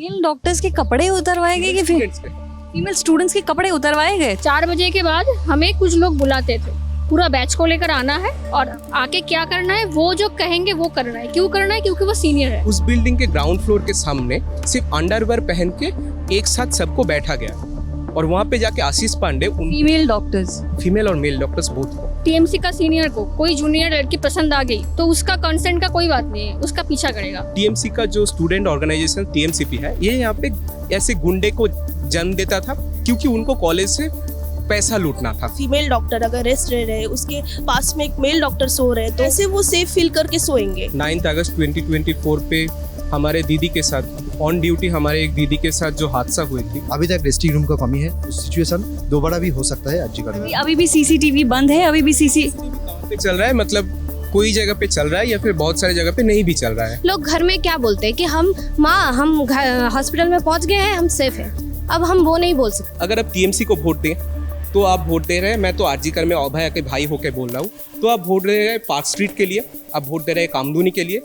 Mail doctors के कपड़े उतरवाए गए कि फिर फीमेल स्टूडेंट्स के कपड़े उतरवाए गए? 4 बजे के बाद हमें कुछ लोग बुलाते थे, पूरा बैच को लेकर आना है और आके क्या करना है, वो जो कहेंगे वो करना है। क्यों करना है? क्योंकि वो सीनियर है। उस बिल्डिंग के ग्राउंड फ्लोर के सामने सिर्फ अंडरवेयर पहन के एक साथ सबको बैठा गया और वहाँ पे जाके आशीष पांडे फीमेल डॉक्टर्स, फीमेल और मेल डॉक्टर्स बोथ को टीएमसी का सीनियर को कोई जूनियर लड़की पसंद आ गई तो उसका कंसेंट का कोई बात नहीं है, उसका पीछा करेगा। टीएमसी का जो स्टूडेंट ऑर्गेनाइजेशन टीएमसीपी है, ये यहाँ पे ऐसे गुंडे को जन्म देता था क्योंकि उनको कॉलेज से पैसा लूटना था। फीमेल डॉक्टर अगर रेस्ट रह रहे, उसके पास में एक मेल डॉक्टर सो रहे, तो ऐसे वो सेफ फील करके सोएंगे। 9 अगस्त 2024 पे हमारे दीदी के साथ ऑन ड्यूटी हमारे एक दीदी के साथ जो हादसा हुई थी, अभी तक रेस्टिंग रूम का कमी है। सिचुएशन दोबारा भी हो सकता है आजकल में। अभी भी सीसीटीवी बंद है, अभी भी सीसी कहाँ पे चल रहा है, मतलब कोई जगह पे चल रहा है या फिर बहुत सारी जगह पे नहीं भी चल रहा है। लोग घर में क्या बोलते हैं कि हम हॉस्पिटल में पहुंच गए हैं, हम सेफ हैं। अब हम वो नहीं बोल सकते। अगर आप टीएमसी को वोट दें तो आप वोट दे रहे हैं, मैं तो आरजीकर में अभय के भाई होके बोल रहा हूँ, तो आप वोट दे रहे हैं पार्क स्ट्रीट के लिए, आप वोट दे रहे हैं कामदूनी के लिए।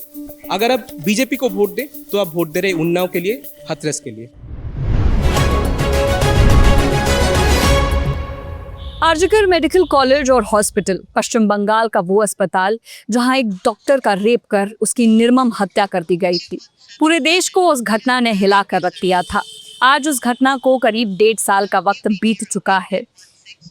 अगर आप बीजेपी को वोट दें तो आप वोट दे रहे हैं उन्नाव के लिए, हाथरस के लिए। आरजीकर मेडिकल कॉलेज और हॉस्पिटल पश्चिम बंगाल का वो अस्पताल जहां एक डॉक्टर का रेप कर उसकी निर्मम हत्या कर दी गई थी। पूरे देश को उस घटना ने हिला कर रख दिया था। आज उस घटना को करीब 1.5 साल का वक्त बीत चुका है,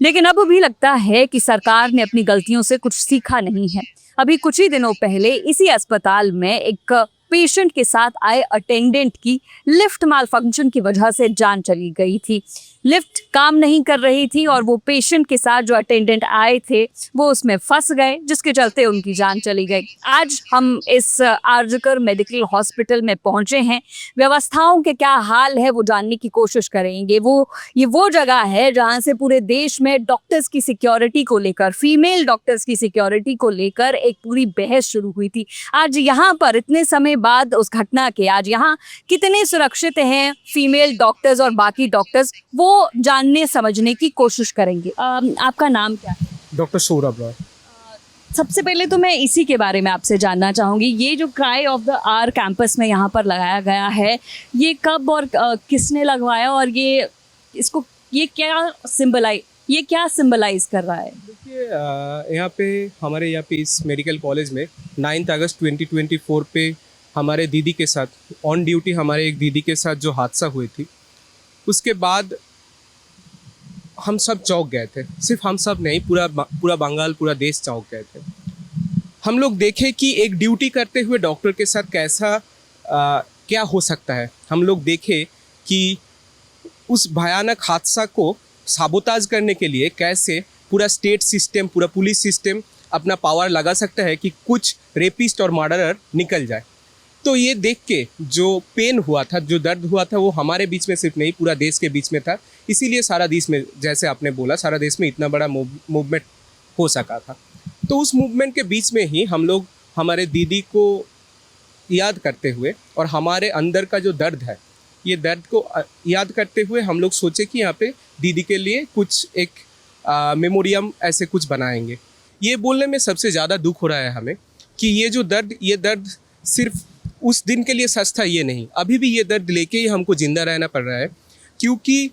लेकिन अब भी लगता है कि सरकार ने अपनी गलतियों से कुछ सीखा नहीं है। अभी कुछ ही दिनों पहले इसी अस्पताल में एक पेशेंट के साथ आए अटेंडेंट की लिफ्ट मालफंक्शन की वजह से जान चली गई थी। लिफ्ट काम नहीं कर रही थी और वो पेशेंट के साथ जो अटेंडेंट आए थे वो उसमें फंस गए, जिसके चलते उनकी जान चली गई। आज हम इस आरजीकर मेडिकल हॉस्पिटल में पहुंचे हैं। व्यवस्थाओं के क्या हाल है वो जानने की कोशिश करेंगे। ये वो जगह है जहां से पूरे देश में डॉक्टर्स की सिक्योरिटी को लेकर, फीमेल डॉक्टर्स की सिक्योरिटी को लेकर एक पूरी बहस शुरू हुई थी। आज यहाँ पर इतने समय बाद उस घटना के आज यहाँ कितने सुरक्षित हैं फीमेल डॉक्टर्स और बाकी डॉक्टर्स, वो जानने समझने की कोशिश करेंगे। आपका नाम क्या है? डॉक्टर सौरभ रॉय। सबसे पहले तो मैं इसी के बारे में आपसे जानना चाहूँगी, ये जो cry of the hour campus में यहाँ पर लगाया गया है, ये कब और किसने लगवाया और ये क्या सिंबलाइज कर रहा है? देखिए, हमारे यहाँ पे इस मेडिकल कॉलेज में 9 अगस्त 2024 पे हमारे दीदी के साथ ऑन ड्यूटी हमारे एक दीदी के साथ जो हादसा हुई थी, उसके बाद हम सब चौंक गए थे। सिर्फ हम सब नहीं, पूरा बंगाल, पूरा देश चौंक गए थे। हम लोग देखे कि एक ड्यूटी करते हुए डॉक्टर के साथ कैसा क्या हो सकता है। हम लोग देखे कि उस भयानक हादसा को साबोताज करने के लिए कैसे पूरा स्टेट सिस्टम, पूरा पुलिस सिस्टम अपना पावर लगा सकता है कि कुछ रेपिस्ट और मर्डरर निकल जाए। तो ये देख के जो पेन हुआ था, जो दर्द हुआ था, वो हमारे बीच में सिर्फ नहीं, पूरा देश के बीच में था। इसीलिए सारा देश में, जैसे आपने बोला, सारा देश में इतना बड़ा मूवमेंट हो सका था। तो उस मूवमेंट के बीच में ही हम लोग हमारे दीदी को याद करते हुए और हमारे अंदर का जो दर्द है, ये दर्द को याद करते हुए हम लोग सोचे कि यहाँ पे दीदी के लिए कुछ एक मेमोरियम ऐसे कुछ बनाएंगे। ये बोलने में सबसे ज़्यादा दुख हो रहा है हमें कि ये दर्द सिर्फ उस दिन के लिए सच था, ये नहीं, अभी भी ये दर्द लेके ही हमको ज़िंदा रहना पड़ रहा है, क्योंकि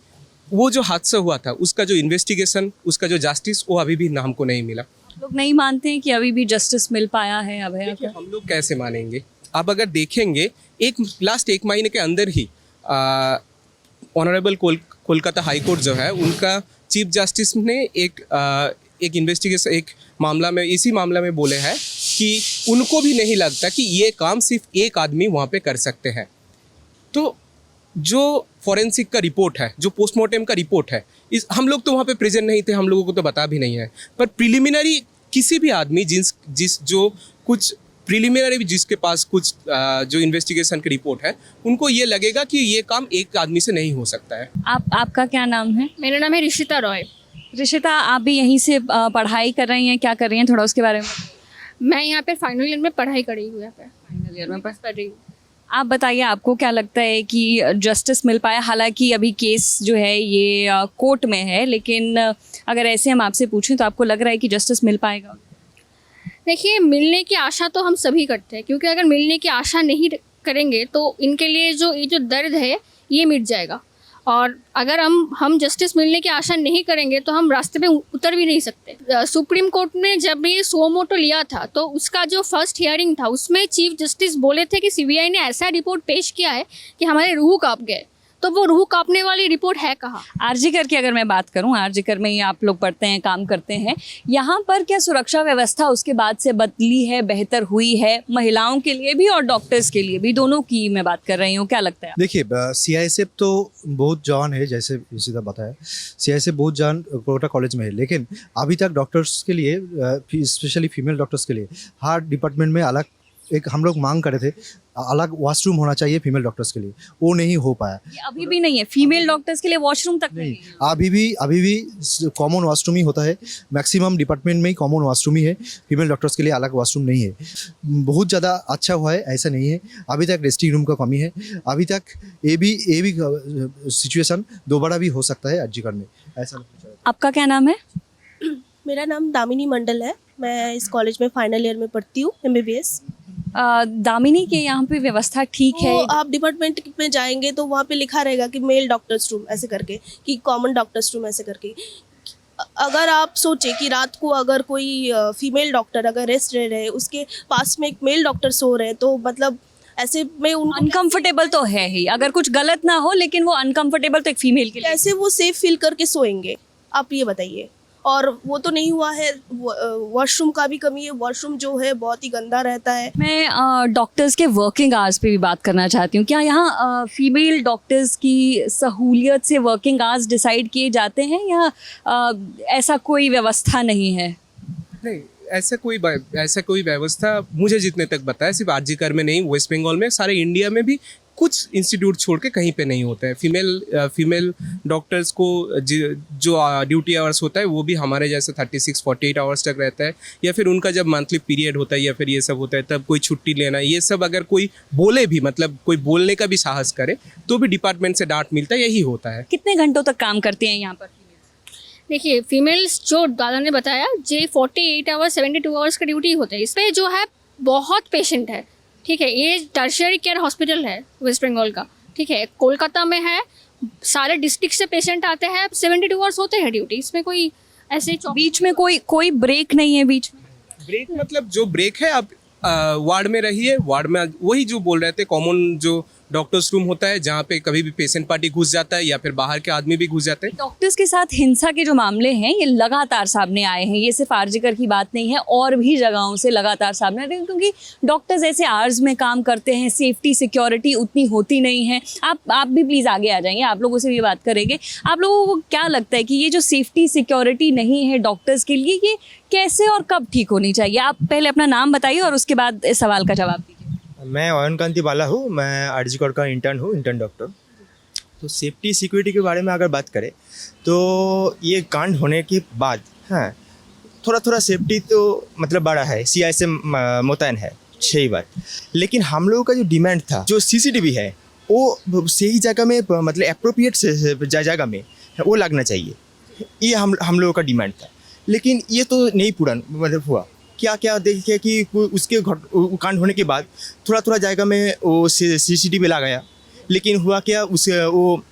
वो जो हादसा हुआ था उसका जो इन्वेस्टिगेशन, उसका जो जस्टिस, वो अभी भी हमको नहीं मिला। लोग नहीं मानते हैं कि अभी भी जस्टिस मिल पाया है अभय को? हम लोग कैसे मानेंगे? आप अगर देखेंगे, लास्ट एक महीने के अंदर ही ऑनरेबल कोलकाता हाई कोर्ट जो है, उनका चीफ जस्टिस ने एक इन्वेस्टिगेशन, एक मामला में, इसी मामला में बोले हैं कि उनको भी नहीं लगता कि ये काम सिर्फ एक आदमी वहाँ पे कर सकते हैं। तो जो फॉरेंसिक का रिपोर्ट है, जो पोस्टमार्टम का रिपोर्ट है, हम लोग तो वहाँ पे प्रेजेंट नहीं थे, हम लोगों को तो पता भी नहीं है, पर प्रिलिमिनरी किसी भी आदमी जिसके पास कुछ जो इन्वेस्टिगेशन की रिपोर्ट है, उनको ये लगेगा कि ये काम एक आदमी से नहीं हो सकता है। आपका क्या नाम है? मेरा नाम है ऋषिता रॉय। ऋषिता, आप भी यहीं से पढ़ाई कर रही हैं, क्या कर रही हैं, थोड़ा उसके बारे में? मैं यहाँ पे फाइनल ईयर में पढ़ाई करी हुई है। फाइनल ईयर में पढ़ रही हूँ। आप बताइए, आपको क्या लगता है कि जस्टिस मिल पाया? हालांकि अभी केस जो है ये कोर्ट में है, लेकिन अगर ऐसे हम आपसे पूछें तो आपको लग रहा है कि जस्टिस मिल पाएगा? देखिए, मिलने की आशा तो हम सभी करते हैं, क्योंकि अगर मिलने की आशा नहीं करेंगे तो इनके लिए ये जो दर्द है ये मिट जाएगा। और अगर हम जस्टिस मिलने की आशा नहीं करेंगे तो हम रास्ते पे उतर भी नहीं सकते। सुप्रीम कोर्ट ने जब ये सुओ मोटो लिया था तो उसका जो फर्स्ट हियरिंग था उसमें चीफ जस्टिस बोले थे कि सीबीआई ने ऐसा रिपोर्ट पेश किया है कि हमारे रूह कांप गए। तो वो रूह कांपने वाली रिपोर्ट है कहाँ? आरजीकर की अगर मैं बात करूं, आरजीकर में ही आप लोग पढ़ते हैं, काम करते हैं, यहाँ पर क्या सुरक्षा व्यवस्था उसके बाद से बदली है, बेहतर हुई है, महिलाओं के लिए भी और डॉक्टर्स के लिए भी, दोनों की मैं बात कर रही हूँ, क्या लगता है? देखिए सीआईएसएफ तो बहुत जवान है, जैसे सीधा बताया, सीआईएसएफ बहुत जवान कोटा कॉलेज में है, लेकिन अभी तक डॉक्टर्स के लिए, स्पेशली फीमेल डॉक्टर्स के लिए हार्ट डिपार्टमेंट में अलग एक हम लोग मांग करे थे, अलग वॉशरूम होना चाहिए फीमेल डॉक्टर्स के लिए, वो नहीं हो पाया। ये अभी भी नहीं है, फीमेल डॉक्टर्स के लिए वॉशरूम तक नहीं है। अभी भी कॉमन वॉशरूम ही होता है, मैक्सिमम डिपार्टमेंट में ही कॉमन वॉशरूम ही है, फीमेल डॉक्टर्स के लिए अलग वॉशरूम नहीं है। बहुत ज़्यादा अच्छा हुआ है ऐसा नहीं है, अभी तक रेस्टिंग रूम का कमी है, अभी तक ये भी सिचुएशन दोबारा भी हो सकता है आरजीकर में, ऐसा। आपका क्या नाम है? मेरा नाम दामिनी मंडल है, मैं इस कॉलेज में फाइनल ईयर में पढ़ती हूँ, MBBS। दामिनी के यहाँ पे व्यवस्था ठीक है? तो आप डिपार्टमेंट में जाएंगे तो वहाँ पे लिखा रहेगा कि मेल डॉक्टर्स रूम ऐसे करके, कि कॉमन डॉक्टर्स रूम ऐसे करके। अगर आप सोचे कि रात को अगर कोई फीमेल डॉक्टर अगर रेस्ट ले रहे हैं, उसके पास में एक मेल डॉक्टर सो रहे हैं, तो मतलब ऐसे में उनको अनकंफर्टेबल तो है ही, अगर कुछ गलत ना हो, लेकिन वो अनकंफर्टेबल तो एक फीमेल के लिए। कैसे वो सेफ फील करके सोएंगे, आप ये बताइए। और वो तो नहीं हुआ है, वॉशरूम का भी कमी है, वॉशरूम जो है बहुत ही गंदा रहता है। मैं डॉक्टर्स के वर्किंग आवर्स पे भी बात करना चाहती हूँ। क्या यहाँ फीमेल डॉक्टर्स की सहूलियत से वर्किंग आवर्स डिसाइड किए जाते हैं या ऐसा कोई व्यवस्था नहीं है? नहीं, ऐसा कोई व्यवस्था मुझे जितने तक पता है, सिर्फ आरजीकर में नहीं, वेस्ट बंगाल में, सारे इंडिया में भी कुछ इंस्टीट्यूट छोड़ के कहीं पे नहीं होता है। फीमेल डॉक्टर्स को जो ड्यूटी आवर्स होता है वो भी हमारे जैसे 36-48 आवर्स तक रहता है, या फिर उनका जब मंथली पीरियड होता है या फिर ये सब होता है तब कोई छुट्टी लेना, ये सब अगर कोई बोले भी, मतलब कोई बोलने का भी साहस करे तो भी डिपार्टमेंट से डांट मिलता है, यही होता है। कितने घंटों तक काम करते हैं यहाँ पर? देखिए, फीमेल्स जो दादा ने बताया, जे 48 आवर्स 72 आवर्स का ड्यूटी होता है। इस पर जो है बहुत पेशेंट है, ठीक है। ये टर्शियरी केयर हॉस्पिटल है वेस्ट बंगाल का, ठीक है, कोलकाता में है, सारे डिस्ट्रिक्ट से पेशेंट आते हैं, 72 आवर्स होते हैं ड्यूटी। इसमें कोई ऐसे बीच में कोई ब्रेक नहीं है? बीच में ब्रेक मतलब जो ब्रेक है, आप वार्ड में रहिए, वार्ड में वही जो बोल रहे थे, कॉमन जो डॉक्टर्स रूम होता है जहाँ पे कभी भी पेशेंट पार्टी घुस जाता है या फिर बाहर के आदमी भी घुस जाते हैं। डॉक्टर्स के साथ हिंसा के जो मामले हैं ये लगातार सामने आए हैं, ये सिर्फ आरजीकर की बात नहीं है, और भी जगहों से लगातार सामने आ रहे हैं, क्योंकि डॉक्टर्स ऐसे आवर्स में काम करते हैं, सेफ्टी सिक्योरिटी उतनी होती नहीं है। आप भी प्लीज़ आगे आ जाएंगे, आप लोगों से भी बात करेंगे। आप लोगों को क्या लगता है कि ये जो सेफ्टी सिक्योरिटी नहीं है डॉक्टर्स के लिए, ये कैसे और कब ठीक होनी चाहिए? आप पहले अपना नाम बताइए और उसके बाद इस सवाल का जवाब दीजिए। मैं अयन कांति बाला हूँ, मैं आरजीकर का इंटर्न डॉक्टर। तो सेफ्टी सिक्योरिटी के बारे में अगर बात करें तो ये कांड होने के बाद थोड़ा सेफ्टी तो मतलब बड़ा है, सीआईएसएफ मुतैन है, सही बात। लेकिन हम लोगों का जो डिमांड था, जो सीसीटीवी है वो सही जगह में, मतलब अप्रोप्रिएट जगह में वो लगना चाहिए, ये हम लोगों का डिमांड था। लेकिन ये तो नहीं पूरा मतलब हुआ। क्या देखिए कि उसके कांड होने के बाद थोड़ा जगह में वो सीसीटीवी लगाया, लेकिन हुआ क्या, वो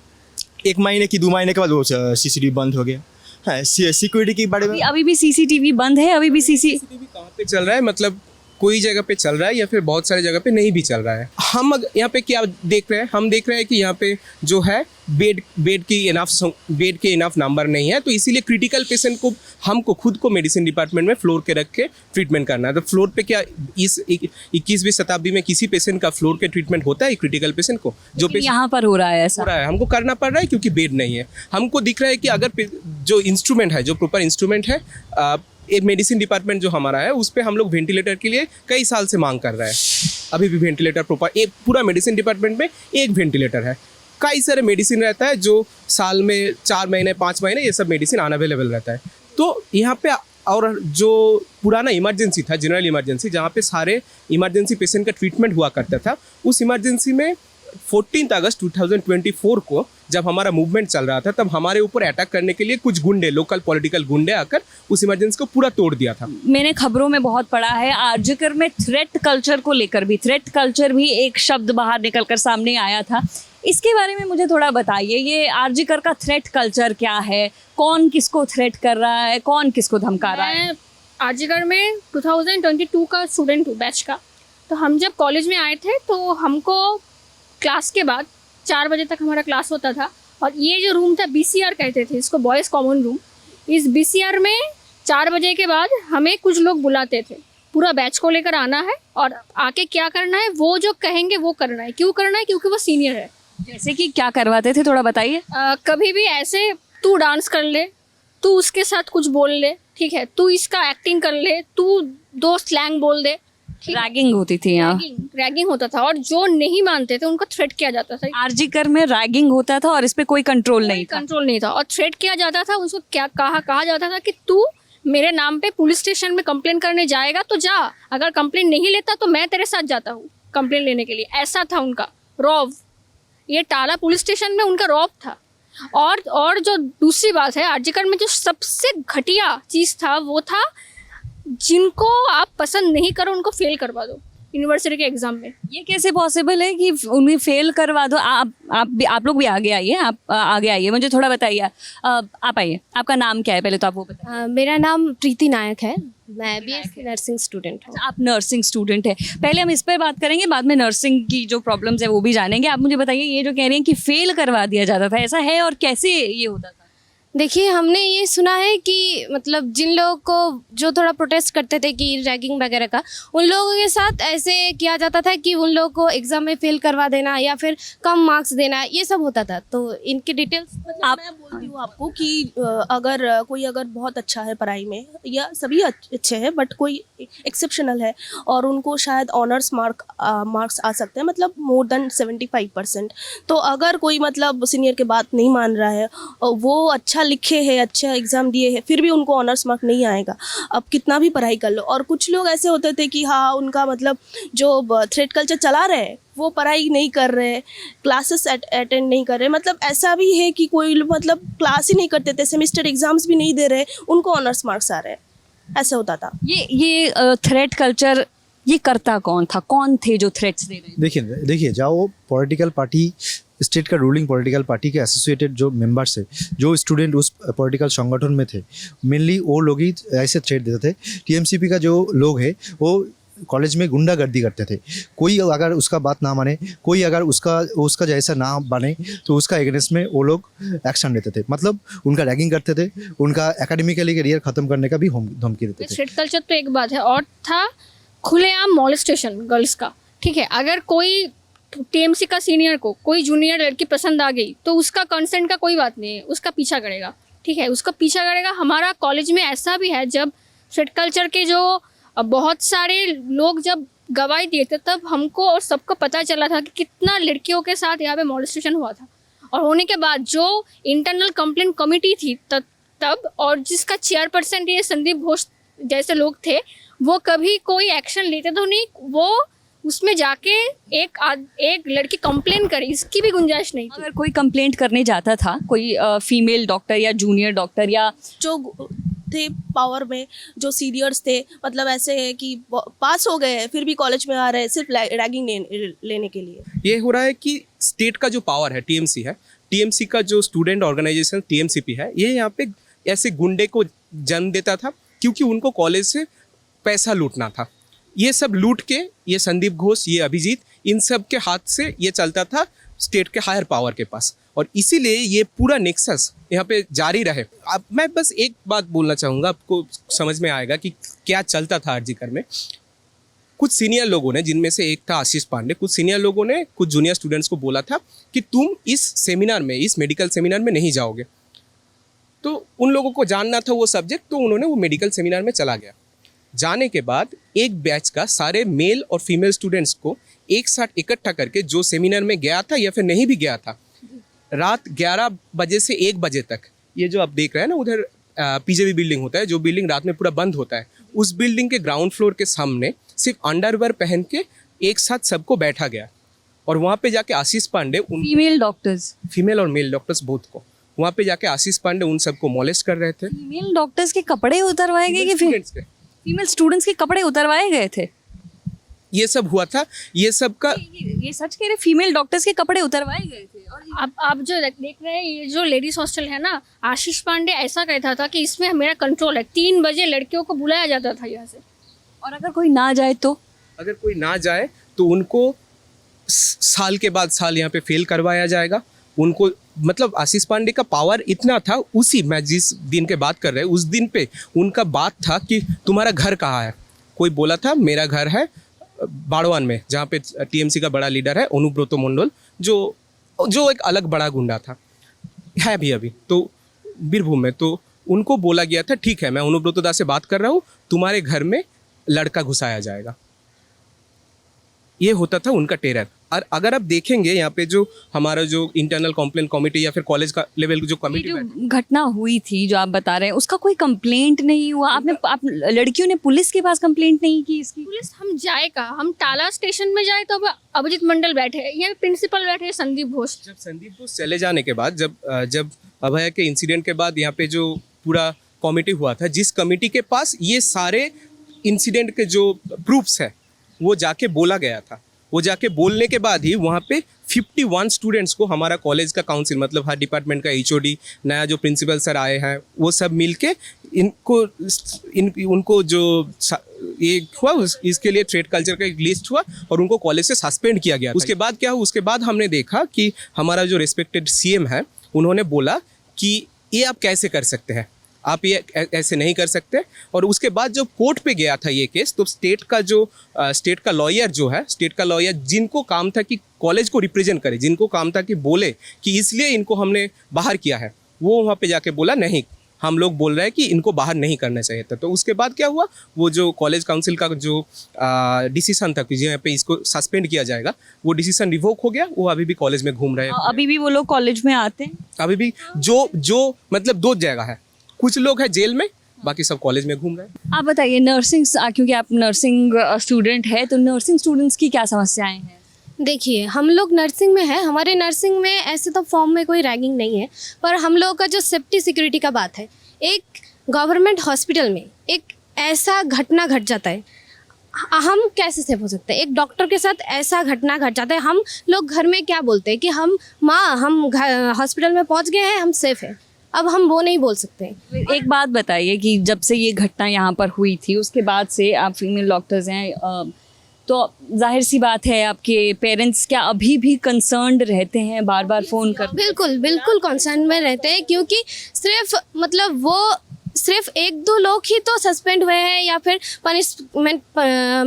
1 महीने की 2 महीने के बाद वो सीसीटीवी बंद हो गया। हाँ, सिक्योरिटी के बारे में अभी भी सीसीटीवी बंद है? अभी भी सीसीटीवी कहाँ पे चल रहा है? मतलब कोई जगह पे चल रहा है या फिर बहुत सारी जगह पे नहीं भी चल रहा है। हम यहाँ पे क्या देख रहे हैं? हम देख रहे हैं कि यहाँ पे जो है बेड के इनफ नंबर नहीं है, तो इसीलिए क्रिटिकल पेशेंट को हमको खुद को मेडिसिन डिपार्टमेंट में फ्लोर के रख के ट्रीटमेंट करना है। तो फ्लोर पे क्या इस 21वीं शताब्दी में किसी पेशेंट का फ्लोर के ट्रीटमेंट होता है? क्रिटिकल पेशेंट को जो यहाँ पर हो रहा है ऐसा हो रहा है, हमको करना पड़ रहा है क्योंकि बेड नहीं है। हमको दिख रहा है कि अगर जो इंस्ट्रूमेंट है, जो प्रॉपर इंस्ट्रूमेंट है, एक मेडिसिन डिपार्टमेंट जो हमारा है उस पर हम लोग वेंटिलेटर के लिए कई साल से मांग कर रहे हैं। अभी भी वेंटिलेटर प्रॉपर, एक पूरा मेडिसिन डिपार्टमेंट में एक वेंटिलेटर है। कई सारे मेडिसिन रहता है जो साल में 4 महीने 5 महीने ये सब मेडिसिन अनअवेलेबल रहता है। तो यहाँ पे, और जो पुराना इमरजेंसी था, जनरल इमरजेंसी, जहाँ पे सारे इमरजेंसी पेशेंट का ट्रीटमेंट हुआ करता था, उस इमरजेंसी में 14 अगस्त 2024 को जब हमारा मूवमेंट चल रहा था, तब हमारे ऊपर अटैक करने के लिए कुछ गुंडे, लोकल पॉलिटिकल गुंडे आकर उस इमरजेंसी को पूरा तोड़ दिया था। मैंने खबरों में बहुत पढ़ा है आरजीकर में थ्रेट कल्चर को लेकर भी, थ्रेट कल्चर भी एक शब्द बाहर निकलकर सामने आया था। इसके बारे में मुझे थोड़ा बताइए, ये आरजीकर का थ्रेट कल्चर क्या है, कौन किसको थ्रेट कर रहा है, कौन किसको धमका रहा है? मैं आरजीकर में 2022 का स्टूडेंट हूँ, बैच का। तो हम जब कॉलेज में आए थे तो हमको क्लास के बाद 4 बजे तक हमारा क्लास होता था, और ये जो रूम था BCR कहते थे इसको, बॉयज़ कॉमन रूम। इस BCR में 4 बजे के बाद हमें कुछ लोग बुलाते थे, पूरा बैच को लेकर आना है और आके क्या करना है, वो जो कहेंगे वो करना है। क्यों करना है? क्योंकि वो सीनियर है। जैसे कि क्या करवाते थे, थोड़ा बताइए। कभी भी ऐसे तू डांस कर ले, तू उसके साथ कुछ बोल ले, ठीक है, तू इसका एक्टिंग कर ले, तू 2 स्लैंग बोल दे। रैगिंग होती थी यहाँ, रैगिंग होता था, और जो नहीं मानते थे उनको थ्रेट किया जाता था। आरजीकर में रैगिंग होता था और इस पे कोई कंट्रोल नहीं था। कंट्रोल नहीं था और थ्रेट किया जाता था। उसको क्या कहा जाता था कि तू मेरे नाम पे पुलिस स्टेशन में कंप्लेन करने जाएगा तो जा, अगर कंप्लेन नहीं लेता तो मैं तेरे साथ जाता हूँ कंप्लेन लेने के लिए। ऐसा था उनका रौब। ये टाला पुलिस स्टेशन में उनका रौब था। और जो दूसरी बात है, आरजीकर में जो सबसे घटिया चीज़ था वो था, जिनको आप पसंद नहीं करो उनको फेल करवा दो यूनिवर्सिटी के एग्जाम में। ये कैसे पॉसिबल है कि उन्हें फेल करवा दो? आप लोग भी आगे आइए, आप आगे आइए, मुझे थोड़ा बताइए। आप आइए, आपका नाम क्या है पहले तो आप वो बताइए। मेरा नाम प्रीति नायक है, मैं BSc नर्सिंग स्टूडेंट हूँ। आप नर्सिंग स्टूडेंट है। पहले हम इस पर बात करेंगे, बाद में नर्सिंग की जो प्रॉब्लम्स है वो भी जानेंगे। आप मुझे बताइए, ये जो कह रही हैं कि फेल करवा दिया जाता था, ऐसा है और कैसे ये होता था? देखिए, हमने ये सुना है कि मतलब जिन लोगों को जो थोड़ा प्रोटेस्ट करते थे कि रैगिंग वगैरह का, उन लोगों के साथ ऐसे किया जाता था कि उन लोगों को एग्ज़ाम में फेल करवा देना या फिर कम मार्क्स देना, ये सब होता था। तो इनकी डिटेल्स मतलब मैं बोलती हूँ आपको कि अगर कोई बहुत अच्छा है पढ़ाई में, या सभी अच्छे हैं, बट कोई एक्सेप्शनल है और उनको शायद ऑनर्स मार्क्स आ सकते हैं, मतलब मोर देन 75%। तो अगर कोई मतलब सीनियर के बात नहीं मान रहा है, वो अच्छा लिखे हैं, अच्छा एग्ज़ाम दिए हैं, फिर भी उनको ऑनर्स मार्क नहीं आएगा, अब कितना भी पढ़ाई कर लो। और कुछ लोग ऐसे होते थे कि हाँ, उनका मतलब जो थ्रेट कल्चर चला रहे हैं वो पढ़ाई नहीं कर रहे, क्लासेस अटेंड नहीं कर रहे, मतलब ऐसा भी है कि कोई मतलब क्लास ही नहीं करते थे, सेमेस्टर एग्जाम्स भी नहीं दे रहे, उनको ऑनर्स मार्क्स आ रहे हैं, ऐसा होता था। ये थ्रेट कल्चर ये करता कौन था, कौन थे जो थ्रेट्स दे रहे थे? देखिए जाओ पॉलिटिकल पार्टी, स्टेट का रूलिंग पॉलिटिकल पार्टी के एसोसिएटेड जो मेंबर्स है, जो स्टूडेंट उस पॉलिटिकल संगठन में थे, मेनली वो लोग ही ऐसे थ्रेट देते थे। TMCP का जो लोग है वो कॉलेज में गुंडागर्दी करते थे। कोई अगर उसका बात ना माने, कोई अगर उसका जैसा ना बने, तो उसका एगेंस्ट में वो लोग एक्शन लेते थे। मतलब उनका रैगिंग करते थे, उनका एकेडमिकली करियर ख़त्म करने का भी धमकी देते थे। थ्रेट कल्चर तो एक बात है, और था खुलेआम मॉलेस्टेशन गर्ल्स का। ठीक है, अगर कोई TMC का सीनियर को कोई जूनियर लड़की पसंद आ गई तो उसका कंसेंट का कोई बात नहीं है, उसका पीछा करेगा। ठीक है, उसका पीछा करेगा। हमारा कॉलेज में ऐसा भी है, जब थ्रेट कल्चर के जो बहुत सारे लोग जब गवाही दिए थे, तब हमको और सबको पता चला था कि कितना लड़कियों के साथ यहाँ पे मॉलेस्टेशन हुआ था। और होने के बाद जो इंटरनल कंप्लेंट कमेटी थी तब, और जिसका चेयरपर्सन ये संदीप घोष जैसे लोग थे, वो कभी कोई एक्शन लेते तो नहीं, वो उसमें जाके एक लड़की कंप्लेन करी, इसकी भी गुंजाइश नहीं थी। अगर कोई कंप्लेंट करने जाता था, कोई फीमेल डॉक्टर या जूनियर डॉक्टर या जो थे पावर में, जो सीनियर्स थे, मतलब ऐसे है कि पास हो गए फिर भी कॉलेज में आ रहे हैं सिर्फ रैगिंग लेने के लिए। ये हो रहा है कि स्टेट का जो पावर है, TMC है, TMC का जो स्टूडेंट ऑर्गेनाइजेशन TMCP है, ये यहाँ पे ऐसे गुंडे को जन्म देता था, क्योंकि उनको कॉलेज से पैसा लूटना था। ये सब लूट के ये संदीप घोष, ये अभिजीत, इन सब के हाथ से ये चलता था स्टेट के हायर पावर के पास, और इसीलिए ये पूरा नेक्सस यहाँ पे जारी रहे। अब मैं बस एक बात बोलना चाहूँगा, आपको समझ में आएगा कि क्या चलता था आरजीकर में। कुछ सीनियर लोगों ने, जिनमें से एक था आशीष पांडे, कुछ सीनियर लोगों ने कुछ जूनियर स्टूडेंट्स को बोला था कि तुम इस सेमिनार में, इस मेडिकल सेमिनार में नहीं जाओगे। तो उन लोगों को जानना था वो सब्जेक्ट, तो उन्होंने वो मेडिकल सेमिनार में चला गया। जाने के बाद एक बैच का सारे मेल और फीमेल स्टूडेंट्स को एक साथ इकट्ठा करके, जो सेमिनार में गया था या फिर नहीं भी गया था, रात 11 बजे से 1 बजे तक, ये जो आप देख रहे हैं ना उधर PJB बिल्डिंग होता है, जो बिल्डिंग रात में पूरा बंद होता है, उस बिल्डिंग के ग्राउंड फ्लोर के सामने सिर्फ अंडरवेयर पहन के एक साथ सबको बैठा गया। और वहाँ पे जाके आशीष पांडे उन फीमेल डॉक्टर्स फीमेल और मेल डॉक्टर्स बोथ को, वहाँ पे जाके आशीष पांडे उन सबको मोलेस्ट कर रहे थे। फीमेल डॉक्टर्स के कपड़े उतरवाए गए कि स्टूडेंट्स के फीमेल स्टूडेंट्स के कपड़े उतरवाए गए थे? ये सब हुआ था, ये सब का ये सच कह रहे, फीमेल डॉक्टर्स के कपड़े उतरवाए गए थे? और आप जो देख रहे हैं ये जो लेडीज हॉस्टल है ना, आशीष पांडे ऐसा कहता था कि इसमें मेरा कंट्रोल है, 3 बजे लड़कियों को बुलाया जाता था यहाँ से। और अगर कोई ना जाए तो? अगर कोई ना जाए तो उनको साल के बाद साल यहाँ पे फेल करवाया जाएगा। उनको मतलब आशीष पांडे का पावर इतना था, मैं जिस दिन के बात कर रहे हैं उस दिन पे उनका बात था कि तुम्हारा घर कहाँ है। कोई बोला था मेरा घर है बाड़वान में, जहाँ पे टीएमसी का बड़ा लीडर है अनुब्रत मंडल, जो एक अलग बड़ा गुंडा था, है भी अभी तो बीरभूम में। तो उनको बोला गया था ठीक है मैं अनुब्रत दास से बात कर रहा हूँ, तुम्हारे घर में लड़का घुसाया जाएगा। ये होता था उनका टेरर। और अगर आप देखेंगे यहाँ पे जो हमारा जो इंटरनल कंप्लेंट कमेटी या फिर कॉलेज का लेवल जो ये कमेटी जो घटना हुई थी जो आप बता रहे हैं, उसका कोई कंप्लेंट नहीं हुआ? आप लड़कियों ने पुलिस के पास कंप्लेंट नहीं की इसकी? पुलिस हम जाएगा, हम टाला स्टेशन में जाए तो अब अभिजीत मंडल बैठे हैं, यहाँ प्रिंसिपल बैठे हैं संदीप घोष। जब संदीप घोष चले जाने के बाद, जब अभय के इंसिडेंट के बाद यहाँ पे जो पूरा कमेटी हुआ था, जिस कमेटी के पास ये सारे इंसिडेंट के जो प्रूफ्स है वो जाके बोला गया था, वो जाके बोलने के बाद ही वहाँ पे 51 स्टूडेंट्स को हमारा कॉलेज का काउंसिल मतलब हर डिपार्टमेंट का एचओडी, नया जो प्रिंसिपल सर आए हैं, वो सब मिलके उनको जो ये हुआ इसके लिए ट्रेड कल्चर का एक लिस्ट हुआ और उनको कॉलेज से सस्पेंड किया गया। उसके बाद क्या हुआ, उसके बाद हमने देखा कि हमारा जो रिस्पेक्टेड सीएम है उन्होंने बोला कि ये आप कैसे कर सकते हैं, आप ये ऐसे नहीं कर सकते। और उसके बाद जब कोर्ट पे गया था ये केस, तो स्टेट का लॉयर जिनको काम था कि कॉलेज को रिप्रेजेंट करे, जिनको काम था कि बोले कि इसलिए इनको हमने बाहर किया है, वो वहाँ पे जाके बोला नहीं, हम लोग बोल रहे हैं कि इनको बाहर नहीं करना चाहिए था। तो उसके बाद क्या हुआ, वो जो कॉलेज काउंसिल का जो डिसीजन था कि यहाँ पे इसको सस्पेंड किया जाएगा, वो डिसीजन रिवोक हो गया। वो अभी भी कॉलेज में घूम रहे हैं। अभी भी वो लोग कॉलेज में आते हैं? अभी भी जो मतलब 2 जगह है, कुछ लोग हैं जेल में, बाकी सब कॉलेज में घूम रहे हैं। आप बताइए नर्सिंग, क्योंकि आप नर्सिंग स्टूडेंट है, तो नर्सिंग स्टूडेंट्स की क्या समस्याएं हैं? देखिए, हम लोग नर्सिंग में हैं, हमारे नर्सिंग में ऐसे तो फॉर्म में कोई रैगिंग नहीं है, पर हम लोगों का जो सेफ्टी सिक्योरिटी का बात है, एक गवर्नमेंट हॉस्पिटल में एक ऐसा घटना घट जाता है, हम कैसे सेफ हो सकते हैं? एक डॉक्टर के साथ ऐसा घटना घट जाता है, हम लोग घर में क्या बोलते हैं कि हम हॉस्पिटल में पहुंच गए हैं, हम सेफ हैं। अब हम वो नहीं बोल सकते। एक बात बताइए कि जब से ये घटना यहाँ पर हुई थी उसके बाद से आप फीमेल डॉक्टर्स हैं, तो जाहिर सी बात है आपके पेरेंट्स क्या अभी भी कंसर्न्ड रहते हैं, बार बार फ़ोन कर? बिल्कुल बिल्कुल कंसर्न में रहते हैं, क्योंकि सिर्फ 1-2 लोग ही तो सस्पेंड हुए हैं या फिर पनिशमेंट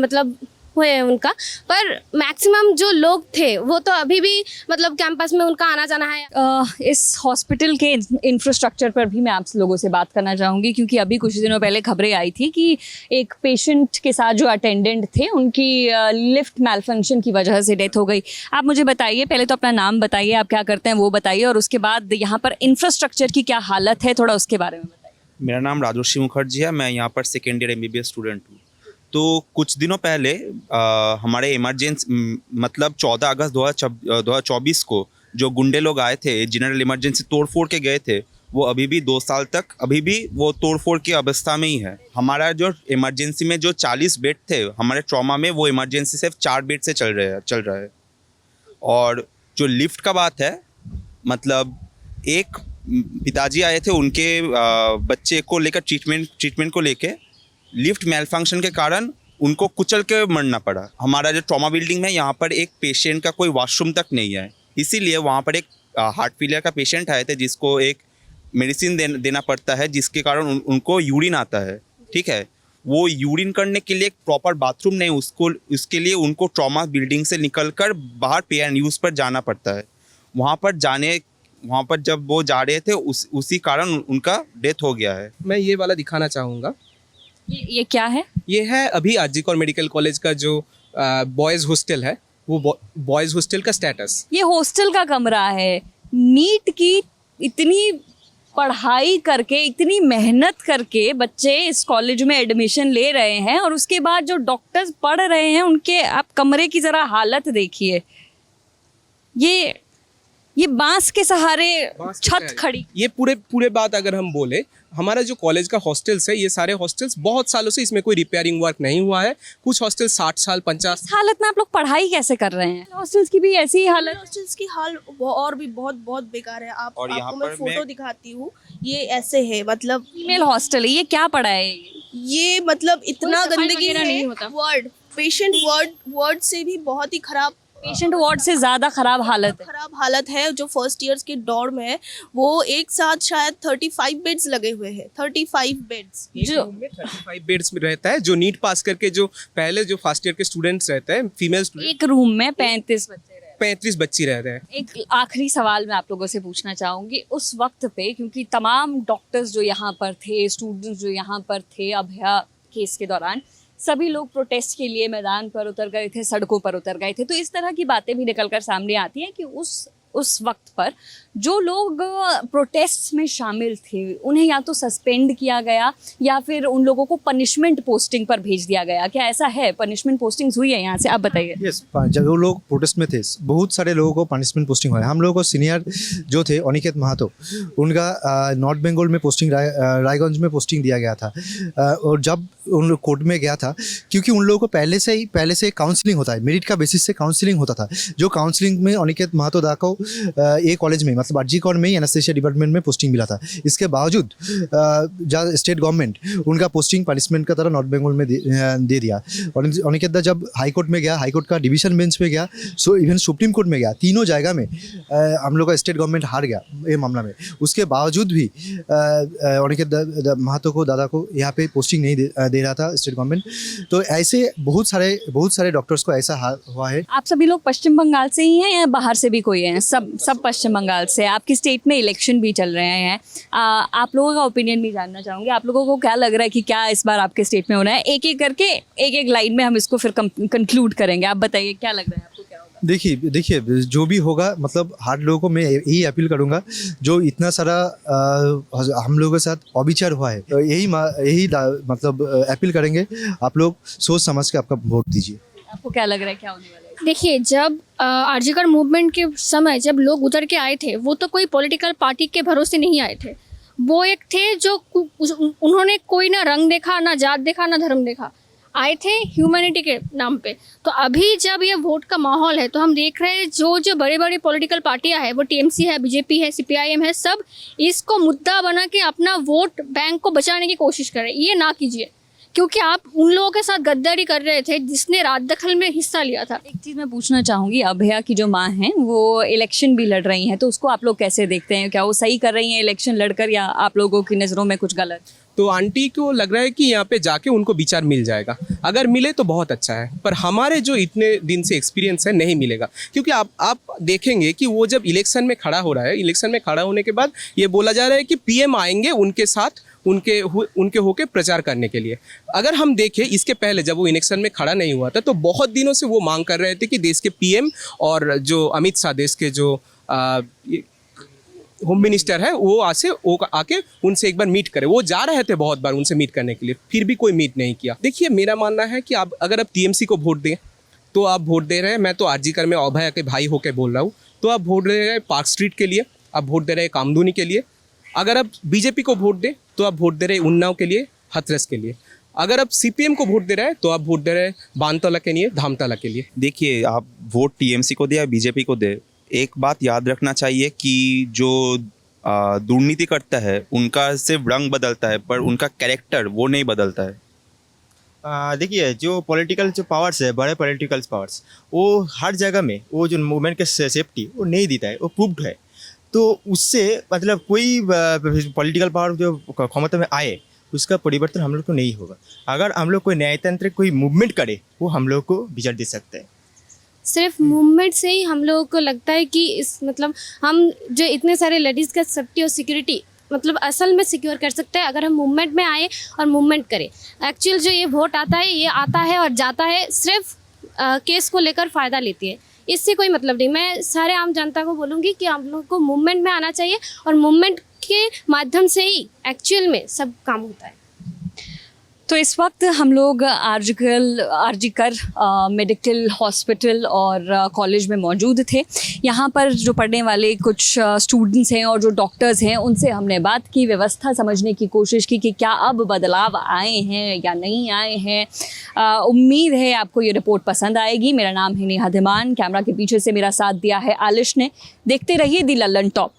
मतलब हुए हैं उनका, पर मैक्सिमम जो लोग थे वो तो अभी भी मतलब कैंपस में उनका आना जाना है। इस हॉस्पिटल के इंफ्रास्ट्रक्चर पर भी मैं आप लोगों से बात करना चाहूँगी, क्योंकि अभी कुछ दिनों पहले खबरें आई थी कि एक पेशेंट के साथ जो अटेंडेंट थे उनकी लिफ्ट मैलफंक्शन की वजह से डेथ हो गई। आप मुझे बताइए, पहले तो अपना नाम बताइए, आप क्या करते हैं वो बताइए, और उसके बाद यहाँ पर इंफ्रास्ट्रक्चर की क्या हालत है, थोड़ा उसके बारे में बताइए। मेरा नाम राजर्षि मुखर्जी है, मैं यहाँ पर सेकेंड ईयर MBBS स्टूडेंट हूँ। तो कुछ दिनों पहले हमारे इमरजेंसी मतलब 14 अगस्त 2024 को जो गुंडे लोग आए थे, जनरल इमरजेंसी तोड़फोड़ के गए थे, वो अभी भी 2 साल तक अभी भी वो तोड़फोड़ की अवस्था में ही है। हमारा जो इमरजेंसी में जो 40 बेड थे, हमारे ट्रॉमा में वो इमरजेंसी सिर्फ 4 बेड से चल रहा है। और जो लिफ्ट का बात है, मतलब एक पिताजी आए थे, उनके बच्चे को लेकर ट्रीटमेंट को लेके लिफ्ट मेलफंक्शन के कारण उनको कुचल के मरना पड़ा। हमारा जो ट्रॉमा बिल्डिंग में यहाँ पर एक पेशेंट का कोई वॉशरूम तक नहीं है, इसीलिए वहाँ पर एक हार्ट फेलियर का पेशेंट आए थे जिसको एक मेडिसिन देना पड़ता है, जिसके कारण उनको यूरिन आता है। ठीक है, वो यूरिन करने के लिए एक प्रॉपर बाथरूम नहीं, उसके लिए उनको ट्रॉमा बिल्डिंग से निकलकर बाहर पे एंड यूज़ पर जाना पड़ता है। वहाँ पर जब वो जा रहे थे उसी कारण उनका डेथ हो गया है। मैं ये वाला दिखाना चाहूँगा। ये क्या है? ये है अभी आरजीकर मेडिकल कॉलेज का जो बॉयज़ हॉस्टल है, वो बॉयज़ हॉस्टल का स्टेटस। ये हॉस्टल का कमरा है। नीट की इतनी पढ़ाई करके, इतनी मेहनत करके बच्चे इस कॉलेज में एडमिशन ले रहे हैं, और उसके बाद जो डॉक्टर्स पढ़ रहे हैं उनके आप कमरे की ज़रा हालत देखिए। ये बांस के सहारे बांस के छत सहारे। खड़ी। ये पूरे बात अगर हम बोले, हमारा जो कॉलेज का हॉस्टल्स है, ये सारे हॉस्टल्स बहुत सालों से इसमें कोई रिपेयरिंग वर्क नहीं हुआ है। कुछ हॉस्टल 60 साल 50 इस हालत में आप लोग पढ़ाई कैसे कर रहे हैं? हॉस्टल्स की भी ऐसी ही हालत। हॉस्टल्स की हाल और भी बहुत बहुत बेकार है। और यहाँ आपको मैं पर फोटो मैं- दिखाती हूँ, ये ऐसे है, मतलब फीमेल हॉस्टल है, ये क्या पढ़ा है ये? ये मतलब इतना कोई सफाई गंदगी वगैरह है। नहीं होता। वर्ड पेशेंट वर्ड से भी बहुत ही खराब पेशेंट वार्ड से ज्यादा खराब हालत है। खराब हालत है। जो फर्स्ट ईयर्स के दौर में है, वो एक साथ शायद 35 बेड्स लगे हुए हैं। 35 बेड्स। एक जो- रूम में 35 बेड्स में रहता है। जो नीट पास करके जो पहले जो फर्स्ट ईयर के स्टूडेंट्स रहते हैं, फीमेल स्टूडेंट, एक रूम में 35 बच्चे रहे। 35 बच्ची रहते हैं। एक आखिरी सवाल मैं आप लोगों से पूछना चाहूँगी, उस वक्त पे क्योंकि तमाम डॉक्टर्स जो यहाँ पर थे, स्टूडेंट्स जो यहाँ पर थे अभया केस के दौरान, सभी लोग प्रोटेस्ट के लिए मैदान पर उतर गए थे, सड़कों पर उतर गए थे। तो इस तरह की बातें भी निकल कर सामने आती हैं कि उस वक्त पर जो लोग प्रोटेस्ट में शामिल थे उन्हें या तो सस्पेंड किया गया या फिर उन लोगों को पनिशमेंट पोस्टिंग पर भेज दिया गया। क्या ऐसा है? पनिशमेंट पोस्टिंग्स हुई है यहाँ से? आप बताइए। यस, जब वो लोग प्रोटेस्ट में थे, बहुत सारे लोगों को पनिशमेंट पोस्टिंग हुआ है। हम लोगों को सीनियर जो थे अनिकेत महातो, उनका नॉर्थ बंगाल में पोस्टिंग, रायगंज में पोस्टिंग दिया गया था। और जब उन लोग कोर्ट में गया था, क्योंकि उन लोगों को पहले से काउंसलिंग होता है, मेरिट का बेसिस से काउंसलिंग होता था। जो काउंसलिंग में अनिकेत महातो दा को ए कॉलेज में, मतलब आरजी कॉलेज में एनेस्थेसिया डिपार्टमेंट में पोस्टिंग मिला था। इसके बावजूद स्टेट गवर्नमेंट उनका पोस्टिंग पनिशमेंट का तरह नॉर्थ बंगाल में दे दिया। और अनिकेत दा जब हाई कोर्ट में गया, हाई कोर्ट का डिवीजन बेंच पे गया, इवन सुप्रीम कोर्ट में गया, तीनों जगह में हम लोग का स्टेट गवर्नमेंट हार गया ये मामला में। उसके बावजूद भी अनिकेत महातो को, दादा को यहाँ पे पोस्टिंग नहीं दे रहा था स्टेट गवर्नमेंट। तो ऐसे बहुत सारे डॉक्टर्स को ऐसा हुआ है। आप सभी लोग पश्चिम बंगाल से ही हैं या बाहर से भी कोई हैं? सब पश्चिम बंगाल से। आपकी स्टेट में इलेक्शन भी चल रहे हैं, आप लोगों का ओपिनियन भी जानना चाहूँगी। आप लोगों को क्या लग रहा है कि क्या इस बार आपके स्टेट में होना है? एक एक करके एक लाइन में हम इसको फिर कंक्लूड करेंगे। आप बताइए क्या लग रहा है आपको, क्या होगा? देखिए जो भी होगा, मतलब हर लोगों को मैं यही अपील करूंगा, जो इतना सारा हम लोगों के साथ अविचार हुआ है, तो यही मतलब अपील करेंगे, आप लोग सोच समझ के आपका वोट दीजिए। आपको क्या लग रहा है क्या होने वाला है? देखिए, जब आरजीकर मूवमेंट के समय जब लोग उतर के आए थे, वो तो कोई पॉलिटिकल पार्टी के भरोसे नहीं आए थे। वो एक थे जो उन्होंने कोई ना रंग देखा, ना जात देखा, ना धर्म देखा, आए थे ह्यूमैनिटी के नाम पे। तो अभी जब ये वोट का माहौल है, तो हम देख रहे हैं जो बड़ी बड़ी पॉलिटिकल पार्टियां हैं, वो टीएमसी है, बीजेपी है, सीपीआईएम है, सब इसको मुद्दा बना के अपना वोट बैंक को बचाने की कोशिश कर रहे हैं। ये ना कीजिए, क्योंकि आप उन लोगों के साथ गद्दारी कर रहे थे जिसने रात दखल में हिस्सा लिया था। एक चीज़ मैं पूछना चाहूँगी, अभया की जो माँ हैं वो इलेक्शन भी लड़ रही हैं, तो उसको आप लोग कैसे देखते हैं? क्या वो सही कर रही हैं इलेक्शन लड़कर, या आप लोगों की नज़रों में कुछ गलत? तो आंटी को लग रहा है कि यहाँ पे जाके उनको विचार मिल जाएगा। अगर मिले तो बहुत अच्छा है, पर हमारे जो इतने दिन से एक्सपीरियंस है नहीं मिलेगा। क्योंकि आप देखेंगे कि वो जब इलेक्शन में खड़ा हो रहा है, इलेक्शन में खड़ा होने के बाद ये बोला जा रहा है कि पीएम आएंगे उनके साथ, उनके होके प्रचार करने के लिए। अगर हम देखें इसके पहले जब वो इलेक्शन में खड़ा नहीं हुआ था, तो बहुत दिनों से वो मांग कर रहे थे कि देश के पीएम और जो अमित शाह, देश के जो होम मिनिस्टर है, वो आके उनसे एक बार मीट करे। वो जा रहे थे बहुत बार उनसे मीट करने के लिए, फिर भी कोई मीट नहीं किया। देखिए, मेरा मानना है कि अगर आप टीएमसी को वोट दें तो आप वोट दे रहे हैं, मैं तो आरजीकर में अभया के भाई होके बोल रहा हूँ, तो आप वोट दे रहे हैं पार्क स्ट्रीट के लिए, आप वोट दे रहे हैं कामधुनी के लिए। अगर आप बीजेपी को वोट दें तो आप वोट दे रहे हैं उन्नाव के लिए, हाथरस के लिए। अगर आप सीपीएम को वोट दे रहे हैं तो आप वोट दे रहे हैं बानतला के लिए, धामतला के लिए। देखिए, आप वोट टीएमसी को दे या बीजेपी को दे, एक बात याद रखना चाहिए कि जो दुर्नीति करता है उनका सिर्फ रंग बदलता है, पर उनका कैरेक्टर वो नहीं बदलता है। देखिए, जो पॉलिटिकल जो पावर्स है, बड़े पॉलिटिकल पावर्स, वो हर जगह में वो जो मूवमेंट के सेफ्टी वो नहीं देता है, वो प्रूव्ड है। तो उससे मतलब कोई पॉलिटिकल पावर जो क्षमता में आए, उसका परिवर्तन हम लोग को नहीं होगा। अगर हम लोग कोई न्यायतांत्रिक कोई मूवमेंट करे, वो हम लोग को विचार दे सकते हैं। सिर्फ मूवमेंट से ही हम लोगों को लगता है कि इस मतलब हम जो इतने सारे लेडीज़ का सेफ्टी और सिक्योरिटी मतलब असल में सिक्योर कर सकते हैं, अगर हम मूवमेंट में आए और मूवमेंट करें। एक्चुअल जो ये वोट आता है, ये आता है और जाता है, सिर्फ केस को लेकर फ़ायदा लेती है, इससे कोई मतलब नहीं। मैं सारे आम जनता को बोलूँगी कि हम लोग को मूवमेंट में आना चाहिए, और मूवमेंट के माध्यम से ही एक्चुअल में सब काम होता है। तो इस वक्त हम लोग आरजीकर मेडिकल हॉस्पिटल और कॉलेज में मौजूद थे। यहाँ पर जो पढ़ने वाले कुछ स्टूडेंट्स हैं और जो डॉक्टर्स हैं उनसे हमने बात की, व्यवस्था समझने की कोशिश की कि क्या अब बदलाव आए हैं या नहीं आए हैं। उम्मीद है आपको ये रिपोर्ट पसंद आएगी। मेरा नाम है नेहा धीमान, कैमरा के पीछे से मेरा साथ दिया है आलिश ने। देखते रहिए दी लल्लन टॉप।